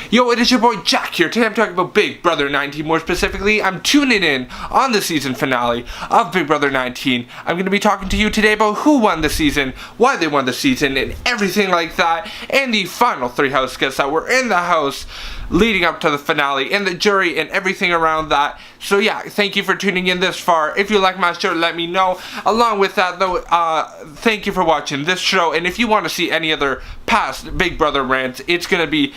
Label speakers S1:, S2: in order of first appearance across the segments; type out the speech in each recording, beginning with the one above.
S1: Yo, it is your boy Jack here. Today I'm talking about Big Brother 19. More specifically, I'm tuning in on the season finale of Big Brother 19. I'm going to be talking to you today about who won the season, why they won the season, and everything like that, and the final 3 house guests that were in the house leading up to the finale, and the jury, and everything around that. So yeah, thank you for tuning in this far. If you like my show, let me know. Along with that though, thank you for watching this show, and if you want to see any other past Big Brother rants, it's going to be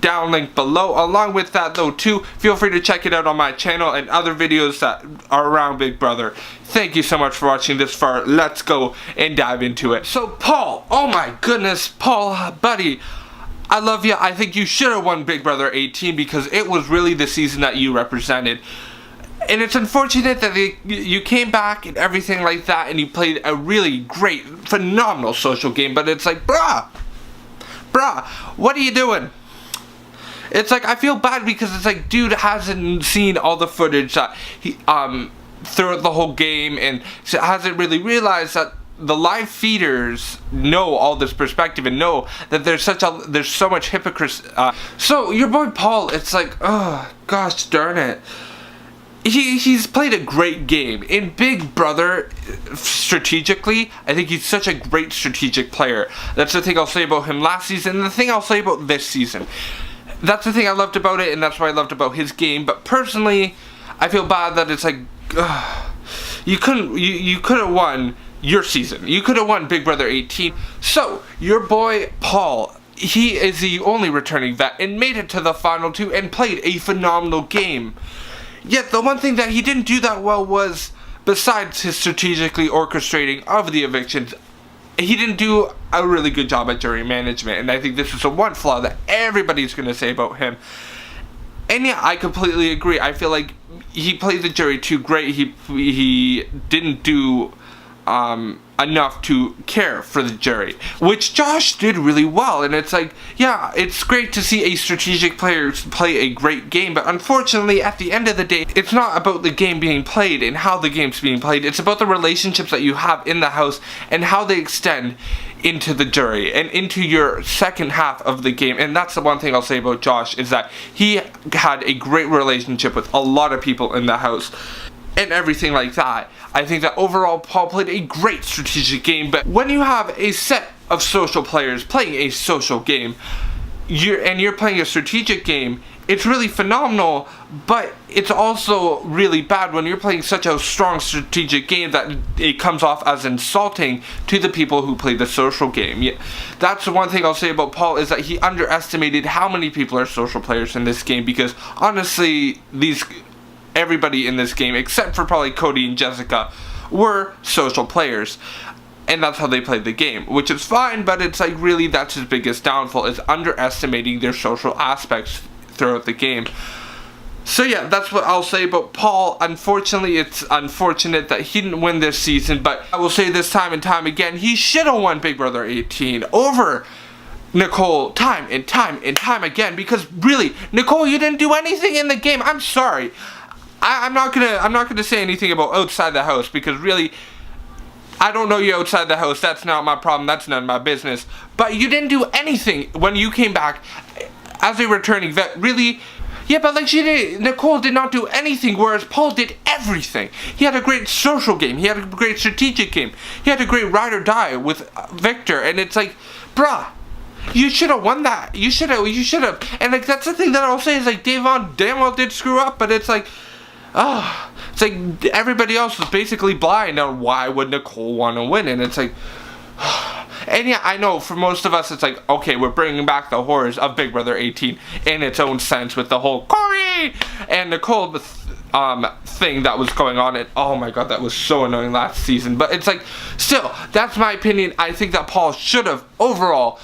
S1: down linked below. Along with that though too, feel free to check it out on my channel and other videos that are around Big Brother. Thank you so much for watching this far. Let's go and dive into it. So Paul, oh my goodness, Paul, buddy, I love you. I think you should have won Big Brother 18 because it was really the season that you represented. And it's unfortunate that you came back and everything like that and you played a really great, phenomenal social game, but it's like, bruh, what are you doing? It's like, I feel bad because it's like, dude hasn't seen all the footage that he, throughout the whole game, and hasn't really realized that the live feeders know all this perspective and know that there's so much hypocrisy. So your boy Paul, it's like, oh gosh darn it, he's played a great game in Big Brother. Strategically, I think he's such a great strategic player. That's the thing I'll say about him last season, and the thing I'll say about this season. That's the thing I loved about it, and that's what I loved about his game. But personally, I feel bad that it's like, you could have won your season. You could have won Big Brother 18. So, your boy Paul, he is the only returning vet and made it to the final 2 and played a phenomenal game. Yet, the one thing that he didn't do that well was, besides his strategically orchestrating of the evictions, he didn't do a really good job at jury management. And I think this is the one flaw that everybody's going to say about him. And yeah, I completely agree. I feel like he played the jury too great. He didn't do enough to care for the jury, which Josh did really well. And it's like, yeah, it's great to see a strategic player play a great game, but unfortunately at the end of the day, it's not about the game being played and how the game's being played. It's about the relationships that you have in the house and how they extend into the jury and into your second half of the game. And that's the one thing I'll say about Josh, is that he had a great relationship with a lot of people in the house and everything like that. I think that overall Paul played a great strategic game, but when you have a set of social players playing a social game, you're playing a strategic game, it's really phenomenal, but it's also really bad when you're playing such a strong strategic game that it comes off as insulting to the people who play the social game. Yeah, that's the one thing I'll say about Paul, is that he underestimated how many people are social players in this game, because honestly, everybody in this game, except for probably Cody and Jessica, were social players. And that's how they played the game, which is fine, but it's like, really, that's his biggest downfall, is underestimating their social aspects throughout the game. So yeah, that's what I'll say about Paul. Unfortunately, it's unfortunate that he didn't win this season, but I will say this time and time again, he should have won Big Brother 18 over Nicole time and time and time again, because really, Nicole, you didn't do anything in the game. I'm sorry. I'm not gonna say anything about outside the house, because really, I don't know you outside the house. That's not my problem. That's none of my business. But you didn't do anything when you came back as a returning vet. Really? Yeah, but like Nicole did not do anything, whereas Paul did everything. He had a great social game. He had a great strategic game. He had a great ride or die with Victor. And it's like, bruh, you should have won that. You should have. And like, that's the thing that I'll say, is like, Davon damn well did screw up, but it's like, it's like everybody else was basically blind on why would Nicole want to win. And it's like, and yeah, I know for most of us it's like, okay, we're bringing back the horrors of Big Brother 18 in its own sense, with the whole Corey and Nicole thing that was going on. And oh my god, that was so annoying last season. But it's like, still, that's my opinion. I think that Paul should have, overall,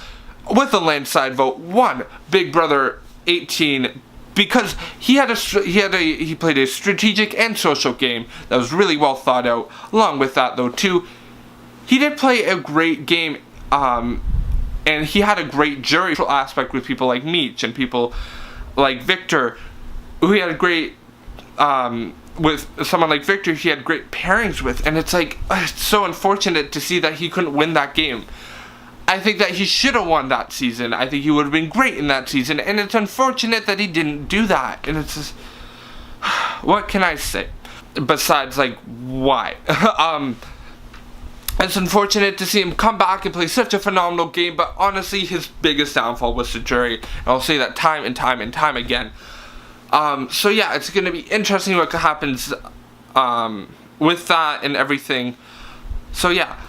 S1: with a landslide vote, won Big Brother 18, because he played a strategic and social game that was really well thought out. Along with that though too, he did play a great game, and he had a great jury aspect with people like Meech and people like Victor, who he had a great, with someone like Victor, he had great pairings with. And it's like, it's so unfortunate to see that he couldn't win that game. I think that he should have won that season. I think he would have been great in that season, and it's unfortunate that he didn't do that. And it's just, what can I say besides, like, why? It's unfortunate to see him come back and play such a phenomenal game, but honestly, his biggest downfall was the jury. And I'll say that time and time and time again. So yeah, it's going to be interesting what happens with that and everything. So yeah.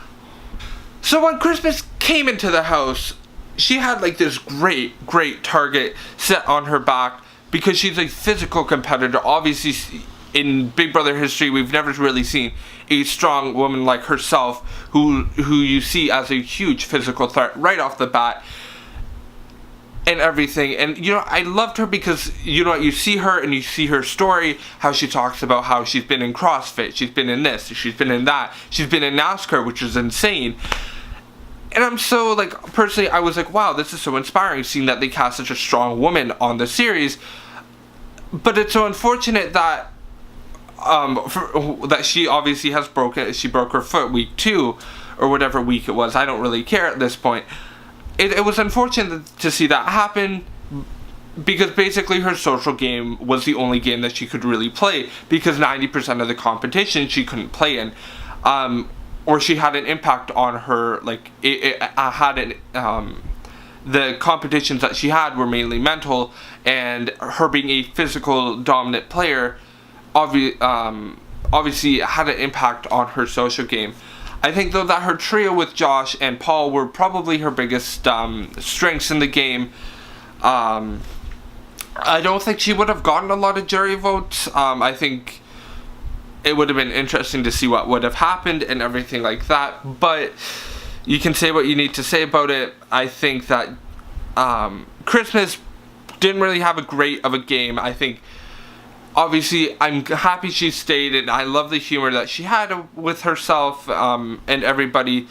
S1: So when Christmas came into the house, she had like this great target set on her back because she's a physical competitor. Obviously, in Big Brother history, we've never really seen a strong woman like herself who you see as a huge physical threat right off the bat and everything. And you know, I loved her because, you know, you see her and you see her story, how she talks about how she's been in CrossFit, she's been in this, she's been in that, she's been in NASCAR, which is insane. And I'm so, like, personally, I was like, wow, this is so inspiring, seeing that they cast such a strong woman on the series. But it's so unfortunate that that she obviously has broke her foot week 2 or whatever week it was. I don't really care at this point. It was unfortunate to see that happen because basically her social game was the only game that she could really play because 90% of the competition she couldn't play in, or she had an impact on her, like the competitions that she had were mainly mental, and her being a physical dominant player obviously had an impact on her social game. I think though that her trio with Josh and Paul were probably her biggest strengths in the game. I don't think she would have gotten a lot of jury votes. I think it would have been interesting to see what would have happened and everything like that, but you can say what you need to say about it. I think that Christmas didn't really have a great of a game. I think obviously I'm happy she stayed, and I love the humor that she had with herself and everybody,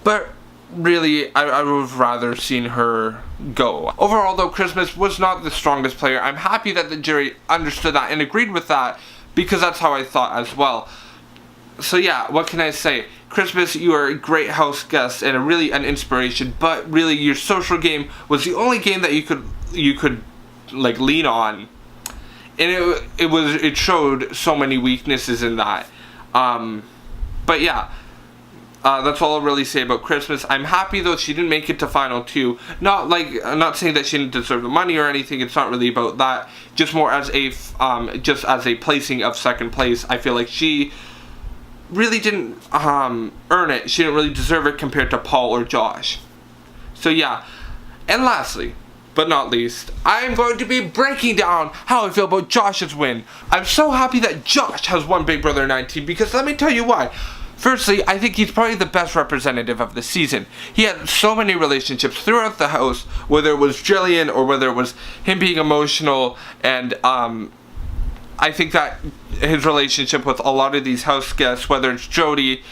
S1: but really I would have rather seen her go. Overall though, Christmas was not the strongest player. I'm happy that the jury understood that and agreed with that, because that's how I thought as well. So yeah, what can I say? Christmas, you are a great house guest and really an inspiration, but really your social game was the only game that you could like lean on. And it showed so many weaknesses in that. But yeah, that's all I'll really say about Christmas. I'm happy though she didn't make it to final 2. I'm not saying that she didn't deserve the money or anything. It's not really about that. Just more as a placing of second place. I feel like she really didn't earn it. She didn't really deserve it compared to Paul or Josh. So yeah. And lastly, but not least, I am going to be breaking down how I feel about Josh's win. I'm so happy that Josh has won Big Brother 19 because let me tell you why. Firstly, I think he's probably the best representative of the season. He had so many relationships throughout the house, whether it was Jillian or whether it was him being emotional, and I think that his relationship with a lot of these house guests, whether it's Jody,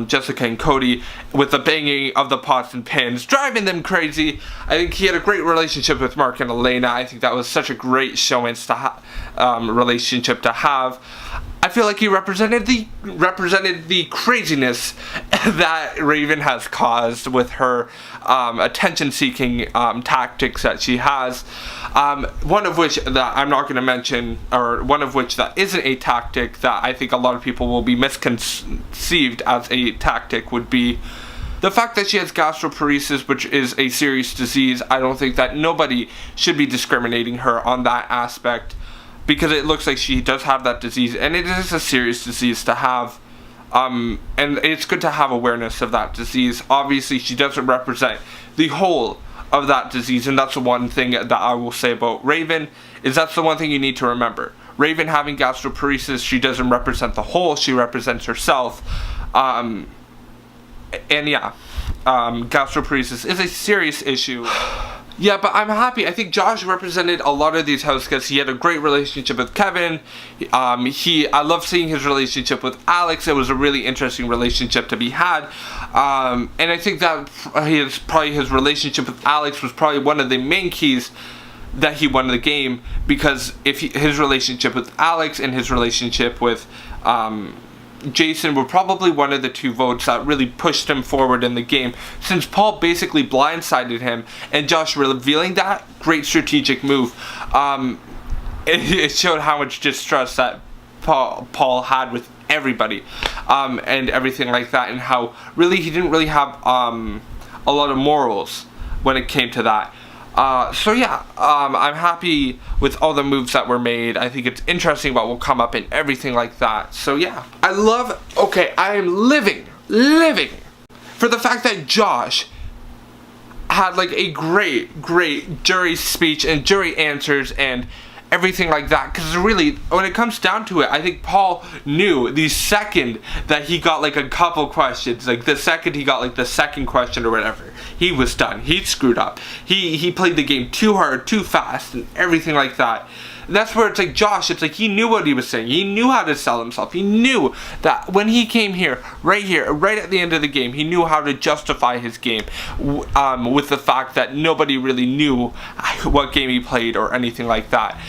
S1: Jessica and Cody, with the banging of the pots and pans, driving them crazy. I think he had a great relationship with Mark and Elena. I think that was such a great showings to relationship to have. I feel like he represented the craziness that Raven has caused with her attention-seeking tactics that she has. One of which that I'm not going to mention, or one of which that isn't a tactic that I think a lot of people will be misconceived as a tactic, would be the fact that she has gastroparesis, which is a serious disease. I don't think that nobody should be discriminating her on that aspect, because it looks like she does have that disease, and it is a serious disease to have, and it's good to have awareness of that disease. Obviously, she doesn't represent the whole of that disease, and that's the one thing that I will say about Raven, is that's the one thing you need to remember. Raven having gastroparesis, she doesn't represent the whole, she represents herself, and yeah, gastroparesis is a serious issue. Yeah, but I'm happy. I think Josh represented a lot of these house guests. He had a great relationship with Kevin. I love seeing his relationship with Alex. It was a really interesting relationship to be had. And I think that his relationship with Alex was probably one of the main keys that he won the game, because his relationship with Alex and his relationship with Jason were probably one of the two votes that really pushed him forward in the game, since Paul basically blindsided him, and Josh revealing that, great strategic move. It showed how much distrust that Paul had with everybody, and everything like that, and how really he didn't really have a lot of morals when it came to that. So yeah, I'm happy with all the moves that were made. I think it's interesting what will come up and everything like that. So yeah, I am living for the fact that Josh had like a great jury speech and jury answers and everything like that, because really, when it comes down to it, I think Paul knew the second that he got like a couple questions, like the second he got like the second question or whatever, he was done. He screwed up. He played the game too hard, too fast, and everything like that. And that's where it's like Josh, it's like he knew what he was saying. He knew how to sell himself. He knew that when he came here, right at the end of the game, he knew how to justify his game with the fact that nobody really knew what game he played or anything like that.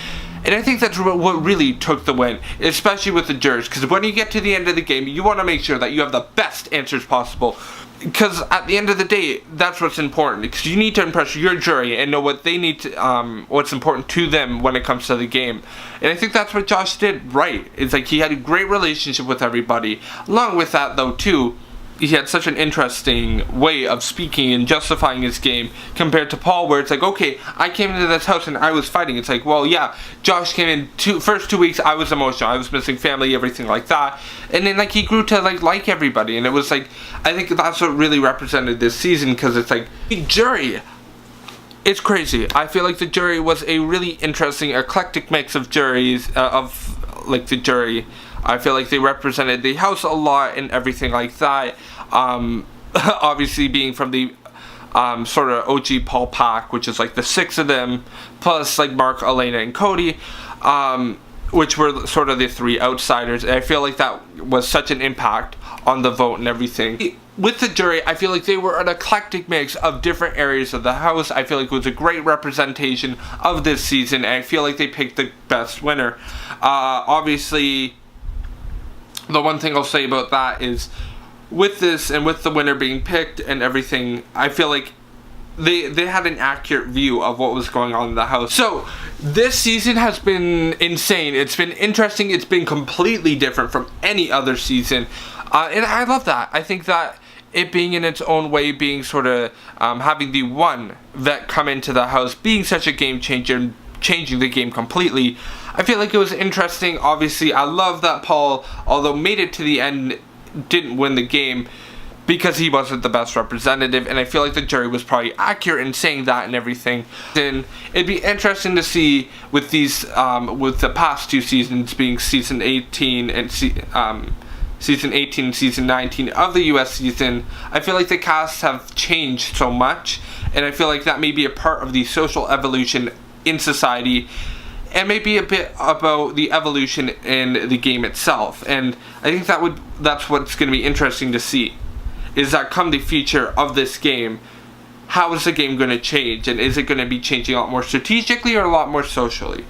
S1: And I think that's what really took the win, especially with the jurors, because when you get to the end of the game, you want to make sure that you have the best answers possible. Because at the end of the day, that's what's important. Because you need to impress your jury and know what they need to, what's important to them when it comes to the game. And I think that's what Josh did right. It's like he had a great relationship with everybody. Along with that, though, too, he had such an interesting way of speaking and justifying his game compared to Paul, where it's like, okay, I came into this house and I was fighting. It's like, well, yeah, Josh came in first 2 weeks, I was emotional, I was missing family, everything like that, and then like he grew to like everybody, and it was like, I think that's what really represented this season, because it's like, the jury, it's crazy. I feel like the jury was a really interesting, eclectic mix of juries, the jury. I feel like they represented the house a lot and everything like that. Obviously being from the sort of OG Paul pack, which is like the 6 of them, plus like Mark, Elena, and Cody, which were sort of the 3 outsiders. And I feel like that was such an impact on the vote and everything. With the jury, I feel like they were an eclectic mix of different areas of the house. I feel like it was a great representation of this season, and I feel like they picked the best winner. Obviously, the one thing I'll say about that is, with this and with the winner being picked and everything, I feel like they had an accurate view of what was going on in the house. So this season has been insane. It's been interesting. It's been completely different from any other season, and I love that. I think that it being in its own way, being sort of having the one vet come into the house, being such a game changer and changing the game completely, I feel like it was interesting. Obviously, I love that Paul, although made it to the end, didn't win the game because he wasn't the best representative, and I feel like the jury was probably accurate in saying that and everything. Then it'd be interesting to see with these, with the past 2 seasons being season 18 and season 18 and season 19 of the US season. I feel like the casts have changed so much, and I feel like that may be a part of the social evolution in society, and maybe a bit about the evolution in the game itself. And I think that's what's going to be interesting to see, is that come the future of this game, how is the game going to change, and is it going to be changing a lot more strategically or a lot more socially?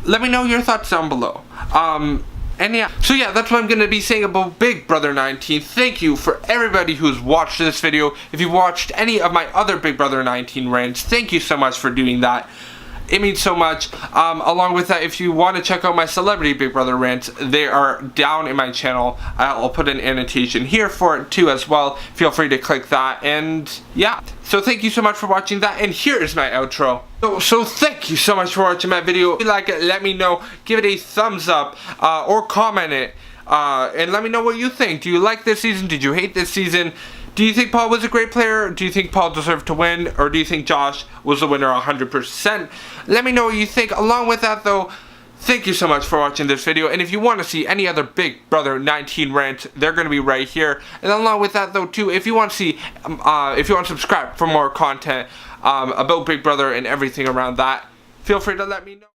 S1: Let me know your thoughts down below. And yeah, so yeah, that's what I'm going to be saying about Big Brother 19. Thank you for everybody who's watched this video. If you watched any of my other Big Brother 19 rants, thank you so much for doing that. It means so much. Along with that, if you want to check out my celebrity Big Brother rants, they are down in my channel. I'll put an annotation here for it too as well. Feel free to click that. And yeah, so thank you so much for watching that, and here is my outro. So thank you so much for watching my video. If you like it, let me know. Give it a thumbs up or comment it. And let me know what you think. Do you like this season? Did you hate this season? Do you think Paul was a great player? Do you think Paul deserved to win? Or do you think Josh was the winner 100%? Let me know what you think. Along with that, though, thank you so much for watching this video. And if you want to see any other Big Brother 19 rants, they're going to be right here. And along with that, though, too, if you want to see, if you want to subscribe for more content about Big Brother and everything around that, feel free to let me know.